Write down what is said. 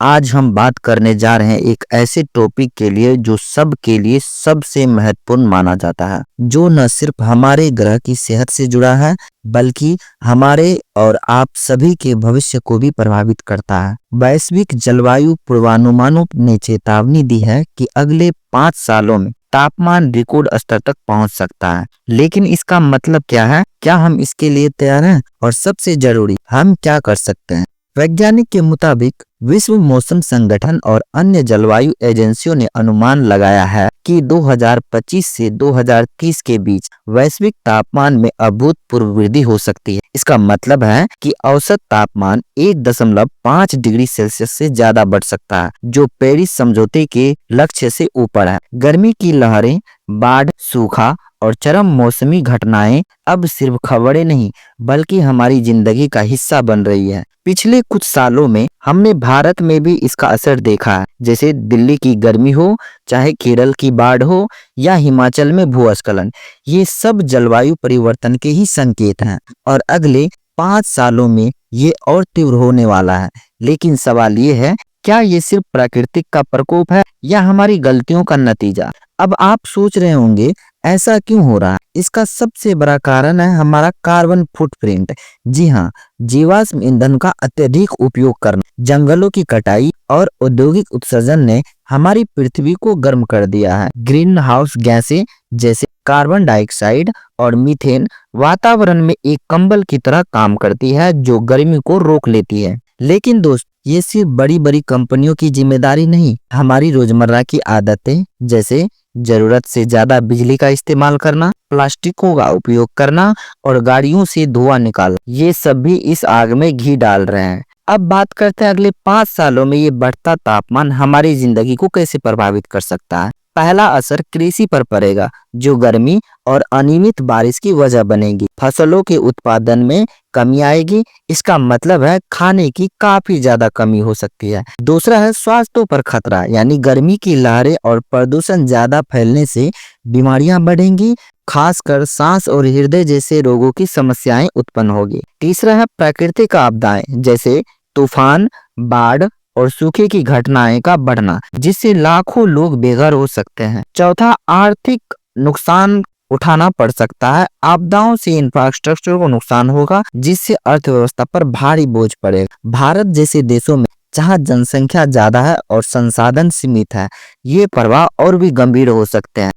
आज हम बात करने जा रहे हैं एक ऐसे टॉपिक के लिए जो सबके लिए सबसे महत्वपूर्ण माना जाता है, जो न सिर्फ हमारे ग्रह की सेहत से जुड़ा है बल्कि हमारे और आप सभी के भविष्य को भी प्रभावित करता है। वैश्विक जलवायु पूर्वानुमानों ने चेतावनी दी है कि अगले 5 सालों में तापमान रिकॉर्ड स्तर तक पहुंच सकता है। लेकिन इसका मतलब क्या है? क्या हम इसके लिए तैयार हैं? और सबसे जरूरी, हम क्या कर सकते हैं? वैज्ञानिक के मुताबिक विश्व मौसम संगठन और अन्य जलवायु एजेंसियों ने अनुमान लगाया है कि 2025 से 2030 के बीच वैश्विक तापमान में अभूतपूर्व वृद्धि हो सकती है। इसका मतलब है कि औसत तापमान 1.5 डिग्री सेल्सियस से ज्यादा बढ़ सकता है, जो पेरिस समझौते के लक्ष्य से ऊपर है। गर्मी की लहरें, बाढ़, सूखा और चरम मौसमी घटनाएं अब सिर्फ खबरें नहीं बल्कि हमारी जिंदगी का हिस्सा बन रही है। पिछले कुछ सालों में हमने भारत में भी इसका असर देखा है, जैसे दिल्ली की गर्मी हो, चाहे केरल की बाढ़ हो या हिमाचल में भूस्खलन। ये सब जलवायु परिवर्तन के ही संकेत हैं और अगले 5 सालों में ये और तीव्र होने वाला है। लेकिन सवाल ये है, क्या ये सिर्फ प्राकृतिक का प्रकोप है या हमारी गलतियों का नतीजा? अब आप सोच रहे होंगे ऐसा क्यों हो रहा है? इसका सबसे बड़ा कारण है हमारा कार्बन फुटप्रिंट। जी हाँ, जीवाश्म ईंधन का अत्यधिक उपयोग करना, जंगलों की कटाई और औद्योगिक उत्सर्जन ने हमारी पृथ्वी को गर्म कर दिया है। ग्रीन हाउस गैसें जैसे कार्बन डाइऑक्साइड और मीथेन वातावरण में एक कंबल की तरह काम करती है, जो गर्मी को रोक लेती है। लेकिन दोस्त, ये सिर्फ बड़ी बड़ी कंपनियों की जिम्मेदारी नहीं, हमारी रोजमर्रा की आदतें जैसे जरूरत से ज्यादा बिजली का इस्तेमाल करना, प्लास्टिकों का उपयोग करना और गाड़ियों से धुआं निकालना, ये सब भी इस आग में घी डाल रहे हैं। अब बात करते हैं अगले 5 सालों में ये बढ़ता तापमान हमारी जिंदगी को कैसे प्रभावित कर सकता है। पहला असर कृषि पर पड़ेगा, जो गर्मी और अनियमित बारिश की वजह बनेगी। फसलों के उत्पादन में कमी आएगी। इसका मतलब है खाने की काफी ज्यादा कमी हो सकती है। दूसरा है स्वास्थ्य पर खतरा, यानी गर्मी की लहरें और प्रदूषण ज्यादा फैलने से बीमारियां बढ़ेंगी, खासकर सांस और हृदय जैसे रोगों की समस्याएं उत्पन्न होगी। तीसरा है प्राकृतिक आपदाएं जैसे तूफान, बाढ़ और सूखे की घटनाएं का बढ़ना, जिससे लाखों लोग बेघर हो सकते हैं। चौथा, आर्थिक नुकसान उठाना पड़ सकता है। आपदाओं से इंफ्रास्ट्रक्चर को नुकसान होगा, जिससे अर्थव्यवस्था पर भारी बोझ पड़ेगा। भारत जैसे देशों में जहां जनसंख्या ज्यादा है और संसाधन सीमित है, ये प्रभाव और भी गंभीर हो सकते हैं।